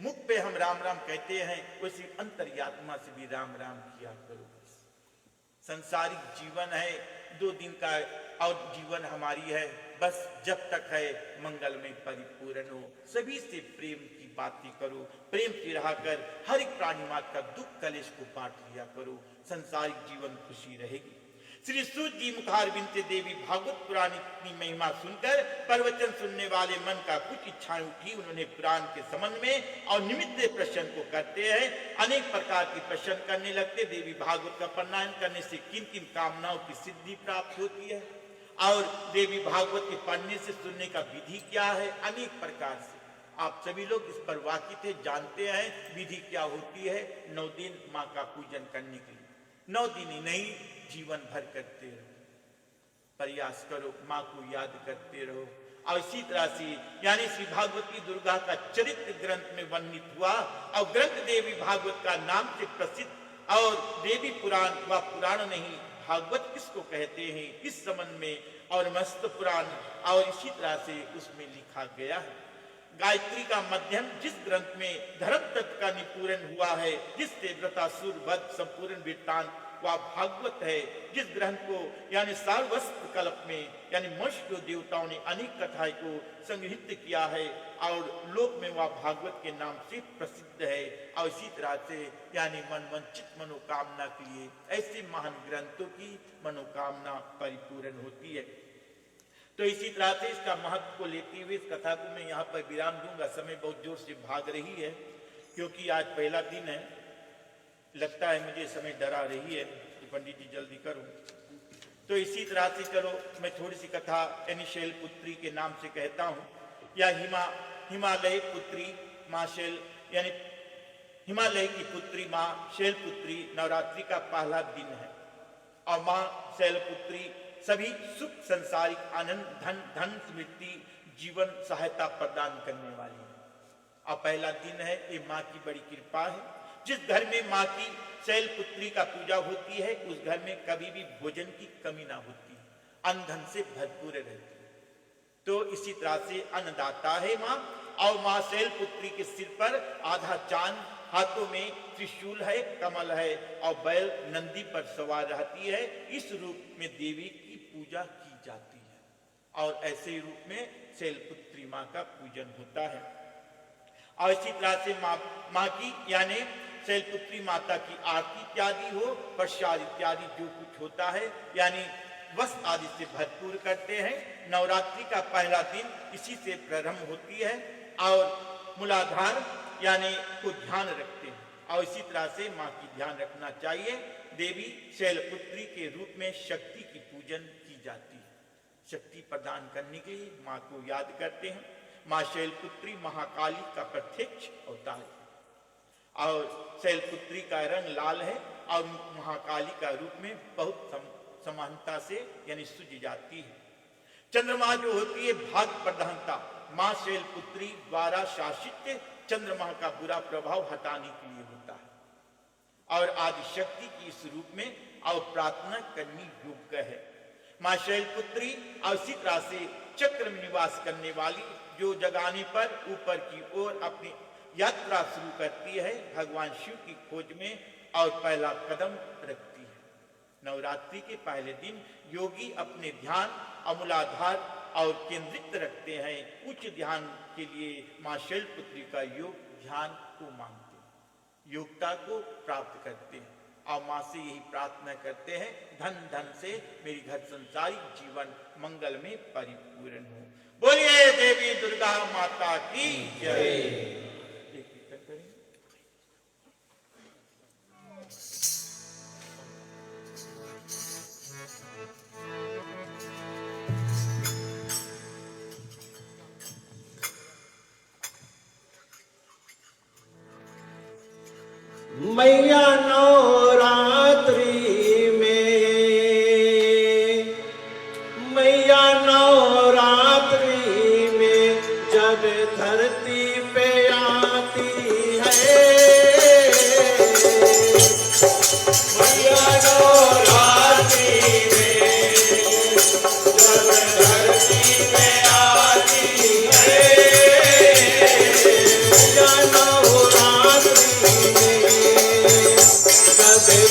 मुख पे हम राम राम कहते हैं, वैसे अंतर्यात्मा से भी राम राम किया करो। संसारिक जीवन है 2 दिन का और जीवन हमारी है, बस जब तक है मंगल में परिपूर्ण हो, सभी से प्रेम की बातें करो, प्रेम से रहकर हर एक प्राणी मात्र का दुख कलेश को बांट लिया करो, संसारिक जीवन खुशी रहेगी। श्री सूत जी मुखारबिंद से देवी भागवत पुराण की महिमा सुनकर प्रवचन सुनने वाले मन का कुछ इच्छाएं उठी। उन्होंने पुराण के संबंध में और निमित्त प्रश्न को करते हैं, अनेक प्रकार की प्रश्न करने लगते। देवी भागवत का पारायण करने से किन किन कामनाओं की सिद्धि प्राप्त होती है और देवी भागवत के पढ़ने से सुनने का विधि क्या है, अनेक प्रकार से आप सभी लोग इस पर वाकिफ है, जानते हैं विधि क्या होती है। 9 दिन माँ का पूजन करने के लिए 9 दिन ही नहीं, जीवन भर करते रहो, प्रयास करो, माँ को याद करते रहो। और इसी तरह से यानी श्री भागवती दुर्गा का चरित्र ग्रंथ में वर्णित हुआ और ग्रंथ देवी भागवत का नाम से प्रसिद्ध। और देवी पुराण व पुराण नहीं, भागवत किसको कहते हैं इस संबंध में और मस्त पुराण और इसी तरह से उसमें लिखा गया है। गायत्री का मध्यम जिस ग्रंथ में धर्म तत्व का निपूरण हुआ है, जिससे व्रतासुर वध संपूर्ण वृत्तांत वह भागवत है। जिस ग्रंथ को यानी सार्वस्त्र कल्प में यानी मनुष्य देवताओं ने अनेक कथाएं को संग्रहित किया है और लोक में वह भागवत के नाम से प्रसिद्ध है। और इसी तरह से यानी मनवांछित मनोकामना के लिए ऐसे महान ग्रंथों की मनोकामना परिपूर्ण होती है। तो इसी तरह से इसका महत्व को लेते हुए इस कथा को मैं यहाँ पर विराम दूंगा। समय बहुत जोर से भाग रही है क्योंकि आज पहला दिन है, लगता है मुझे समय डरा रही है कि पंडित जी जल्दी करो। तो इसी तरह से चलो मैं थोड़ी सी कथा यानी शैलपुत्री के नाम से कहता हूँ, या हिमालय पुत्री माँ शैल यानी हिमालय की पुत्री माँ शैलपुत्री नवरात्रि का पहला दिन है और माँ शैलपुत्री सभी सुख संसारिक आनंद धन स्मृति जीवन सहायता प्रदान करने वाली है। और पहला दिन है, ये माँ की बड़ी कृपा है। जिस घर में माँ की शैलपुत्री का पूजा होती है उस घर में कभी भी भोजन की कमी ना होती, अन्न धन से भरपूर रहती है। तो इसी तरह से अन्नदाता है माँ। और माँ शैलपुत्री के सिर पर आधा चांद, हाथों में त्रिशूल है, कमल है और बैल नंदी पर सवार रहती है। इस रूप में देवी की पूजा की जाती है और ऐसे रूप में शैलपुत्री माँ का पूजन होता है। और इसी तरह से माँ की यानी शैलपुत्री माता की आरती इत्यादि हो, प्रसाद इत्यादि जो कुछ होता है यानी वस्त्र आदि से भरपूर करते हैं। नवरात्रि का पहला दिन इसी से प्रारंभ होती है और मूलाधार यानी को ध्यान रखते हैं और इसी तरह से माँ की ध्यान रखना चाहिए। देवी शैलपुत्री के रूप में शक्ति की पूजन की जाती है। शक्ति प्रदान करने के लिए माँ को याद करते हैं। माँ शैलपुत्री महाकाली का प्रत्यक्ष अवतार है और शैलपुत्री का रंग लाल है और महाकाली का रूप में बहुत समानता से यानी सूझ जाती है। चंद्रमा जो होती है भाग प्रधानता, माँ शैलपुत्री द्वारा शासित चंद्रमा का बुरा प्रभाव हटाने के लिए होता है और आदि शक्ति की इस रूप में और प्रार्थना करनी योग्य है। माँ शैलपुत्री और इसी तरह से चक्र में निवास करने वाली जो जगाने पर ऊपर की ओर अपनी यात्रा शुरू करती है भगवान शिव की खोज में और पहला कदम रखती है। नवरात्रि के पहले दिन योगी अपने ध्यान अमूलाधार और केंद्रित रखते हैं। उच्च ध्यान के लिए माँ शैलपुत्री का योग ध्यान को मांगते हैं, योग्यता को प्राप्त करते हैं और माँ से यही प्रार्थना करते हैं धन धन से मेरी घर संसारिक जीवन मंगल में परिपूर्ण हो। बोलिए देवी दुर्गा माता की जय। मैया नवरात्रि में, मैया नवरात्रि में जब धरती पे आती है, मैया नवरात्रि में जब धरती पे आती है, मैया नवरात्रि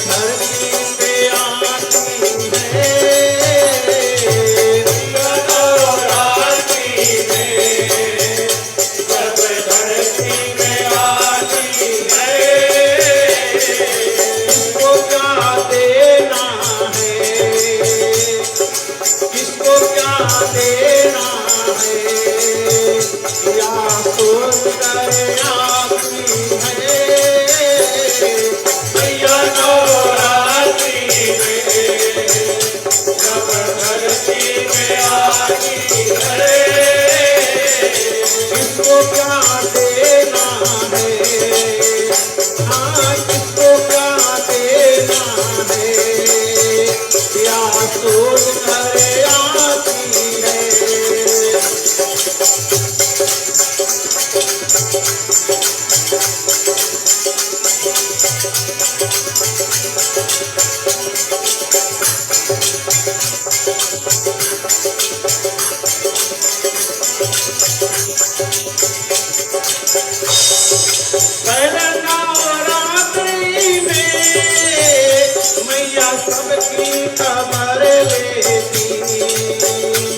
धरती पे आती है, या सोच कर आती है मैया नवरात्रि में जब धरती में आती है किसको क्या देना है हाँ किसको क्या देना है या सोच कर आती है पहले नवरात्रि में मैया सबकी खबर लेती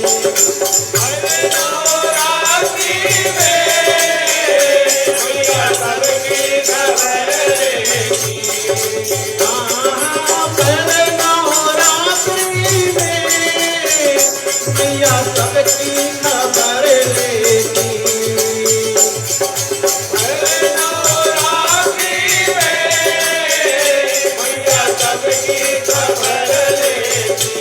पहले नवरात्रि में मैया सबकी खबर लेती पहले नवरात्रि में मैया सबकी खबर लेती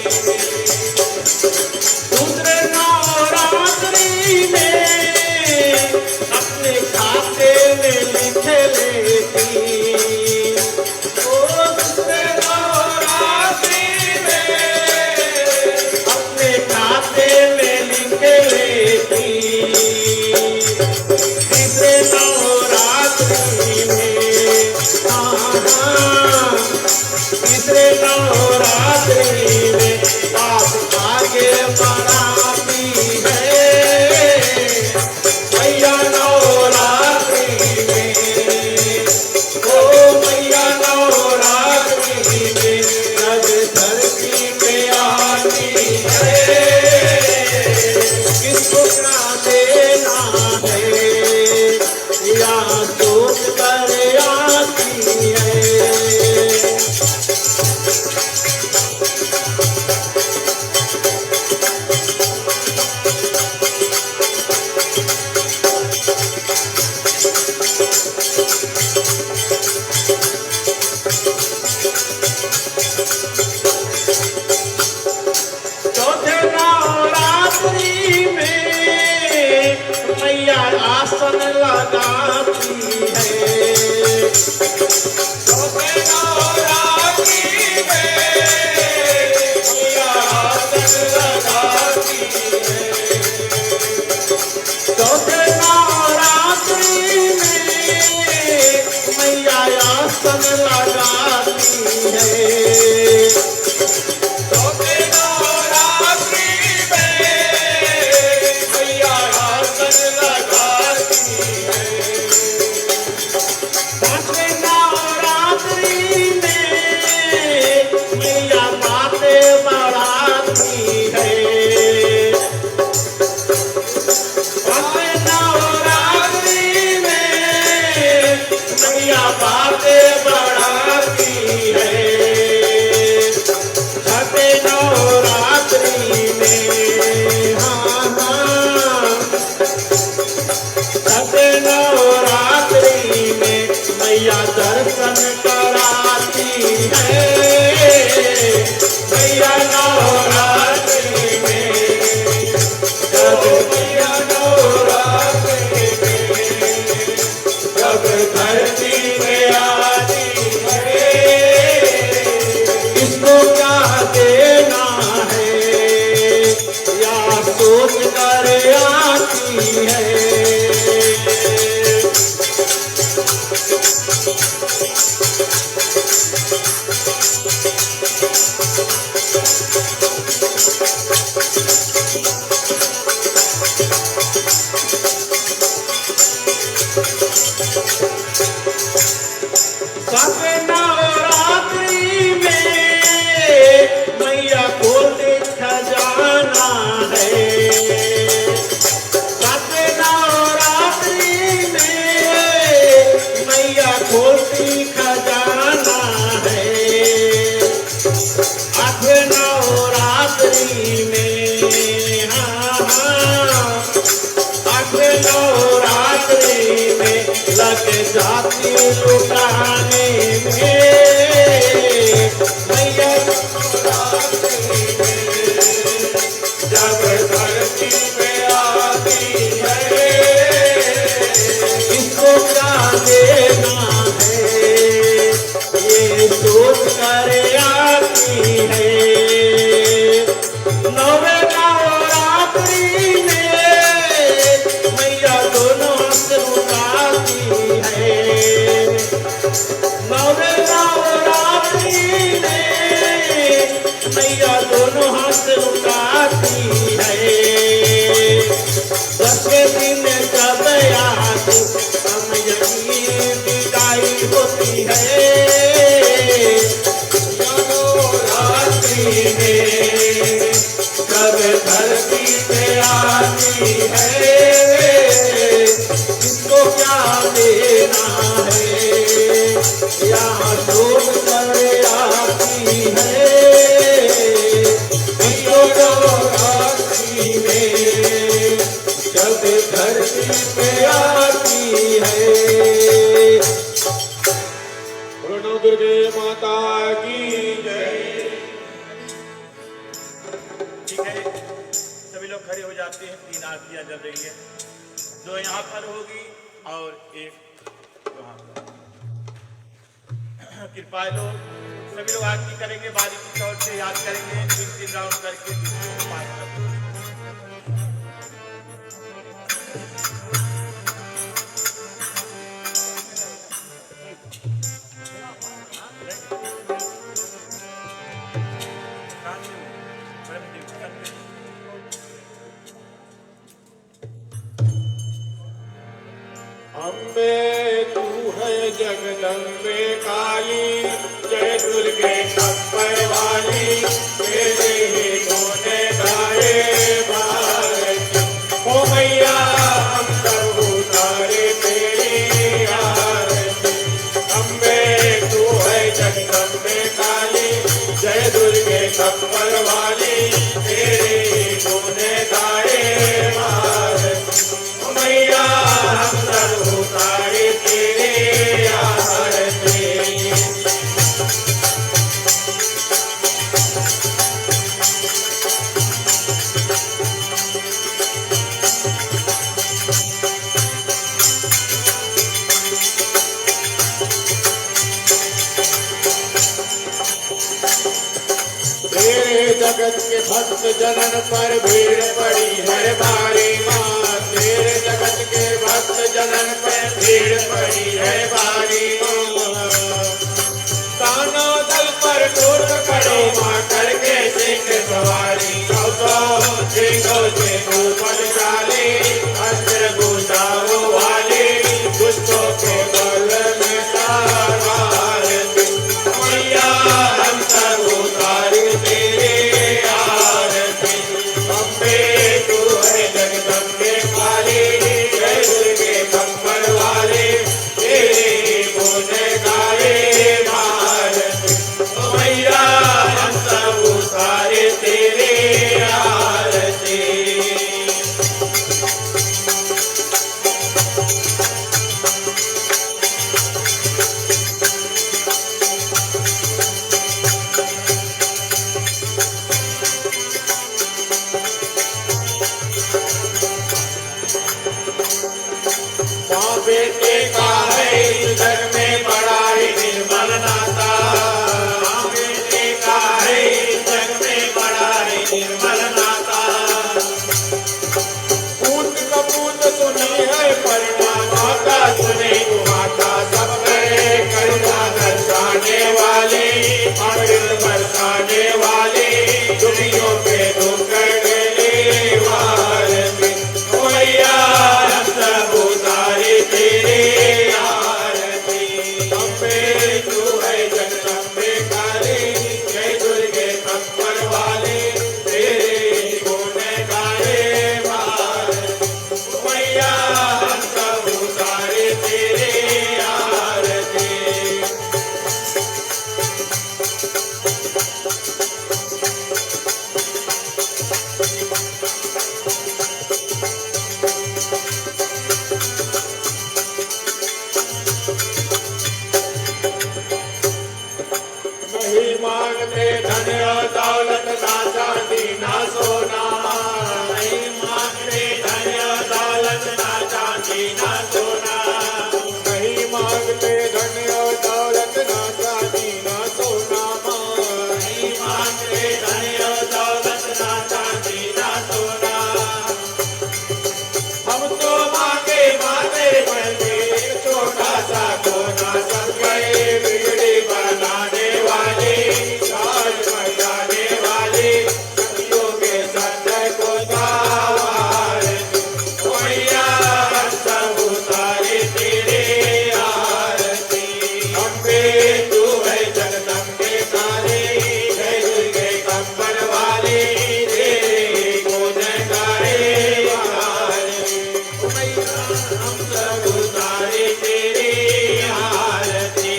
दूसरे नवरात्रि में अपने खाते में लिख लेती ओ दूसरे नवरात्रि में अपने खाते में लिख लेती तीसरे नवरात्रि में तीसरे नवरात्रि में बात आगे बढ़ाती है मैया नवरात्रि में ओ मैया नवरात्रि में जब धरती पे आती है किसको क्या देना है या सोच कर आती है चौथे नवरात्रि में मैया आसन लगाती है चौथे नवरात्रि में मैया आसन लगाती है चौथे नवरात्रि में मैया आसन लगाती है चौथे नवरात्रि में मैया आसन लगाती है पांचवें नवरात्रि में मैया बातें बढ़ाती है पांचवें नवरात्रि में मैया बातें बढ़ाती है छठे नवरात्रि में छठे नवरात्रि में मैया दर्शन कराती है मैया नवरात्रि में जब मैया नवरात्रि में जब धरती में आती है किसको क्या देना है या सोच कर आती है आती लुटाने में मैया नवरात्रि में जब धरती पे आती है इसको क्या देना है ये सोच कर आती है नवे नवरात्रि में मैया दोनों हाथ उठाती है नवे नवरात्रि में मैया दोनों हाथ उठाती है 10 दिन जब आती हम यही विदाई होती है नवरात्रि में जब धरती पे आती है इसको क्या देना है यहाँ शोक कर आती है इसको नवरात्रि में जब धरती पे आती है बोलो दुर्गे माता की जय। ठीक है, सभी लोग खड़े हो जाते हैं। 3 आरतियां जल रही है, 2 यहाँ पर होगी और 1 वहाँ पर। कृपालु सभी लोग आरती करेंगे, बारी की तौर से याद करेंगे, 3 राउंड करके दूसरे को पास करेंगे। अम्बे तू है जगदम्बे काली जय दुर्गे अम्बर वाली तेरे ही होने गाए भारत ओ मैया हम सब उतारे तेरी आरती अम्बे तू है जगदम्बे काली जय दुर्गे अम्बर वाली तेरे ही होने गाए भारत ओ मैया हम सब उतारे तेरे आरती तेरे जगत के भक्त जनन पर भीड़ पड़ी है भारी माँ तेरे जगत के भक्त जनन पर भीड़ पड़ी है भारी माँ कानो दल पर टूट खड़े माँ करके सिंह सवारी सिंहो बलशाली अस्त्र गुसाओ वाली दुष्टों के बल में सार मैया हम सब उतारे तेरे आरती अम्बे तू है जगदम्बे काली जय दुर्गे अम्बर वाली तेरे गुण गाए भारती मैया हम सब उतारे तेरे आरती माँ बेटे का है इस घर में बड़ा ही निर्मल नाता माँ बेटे का है इस घर में बड़ा ही निर्मल नाता पूत कपूत सुनी है परिणामा का सुने माता सब करे करुणा दर्शाने वाली अमृत बरसाने वाली दुखियों पे दुख देने वाली मैया हम सब उतारे तेरे आरती अम्बे तू है जगदम्बे काली जय दुर्गे अम्बर वाली तेरे गुण गाए भारती मैया हम सब उतारे चांदी ना सोना नहीं मांगते धन और दौलत ना चांदी ना सोना नहीं मांगते धन और दौलत ना चांदी ना सोना हम तो मांगे माते बने छोटा सा कोना सब गए बिगड़ी बनाने वाले राज बनाने वाले सतियों के सत्य को दावार मैया सब उतारे तेरे आरती अम्बे तू है जगदम्बे सारे जय दुर्गे कंबल वाले तेरे गुण गाए मैया हम सब उतारे तेरे आरती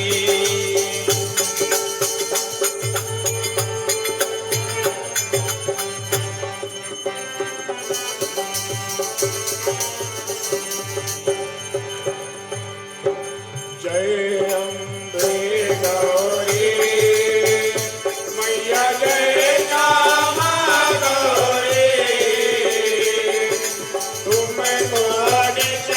जय अम्बे गौरी मैया जय श्यामा गौरी तुम को निश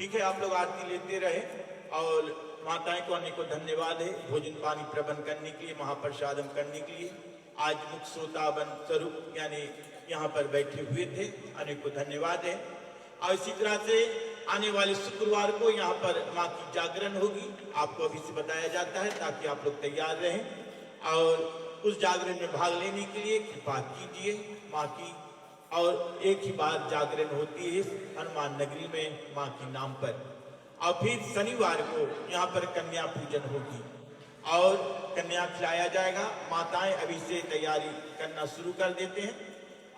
ठीक है, आप लोग आरती लेते रहे और माताएं को अनेकों धन्यवाद है भोजन पानी प्रबंध करने के लिए, महाप्रसादम करने के लिए। आज मुख्य श्रोताबन स्वरूप यानी यहाँ पर बैठे हुए थे, अनेकों धन्यवाद है। और इसी तरह से आने वाले शुक्रवार को यहाँ पर माँ की जागरण होगी, आपको अभी से बताया जाता है ताकि आप लोग तैयार रहें और उस जागरण में भाग लेने के लिए कृपा कीजिए माँ की। और एक ही बार जागरण होती है हनुमान नगरी में माँ के नाम पर। और फिर शनिवार को यहाँ पर कन्या पूजन होगी और कन्या खिलाया जाएगा। माताएं अभी से तैयारी करना शुरू कर देते हैं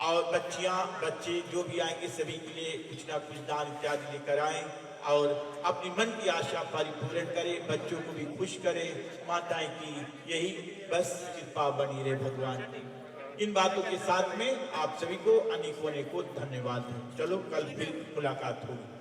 और बच्चियां बच्चे जो भी आएंगे सभी के लिए कुछ ना कुछ दान इत्यादि लेकर आएं और अपनी मन की आशा परिपूर्ण करें, बच्चों को भी खुश करें। माताएं की यही बस कृपा बनी रहे भगवान की। इन बातों के साथ में आप सभी को अनेकों अनेकों धन्यवाद है। चलो कल फिर मुलाकात होगी।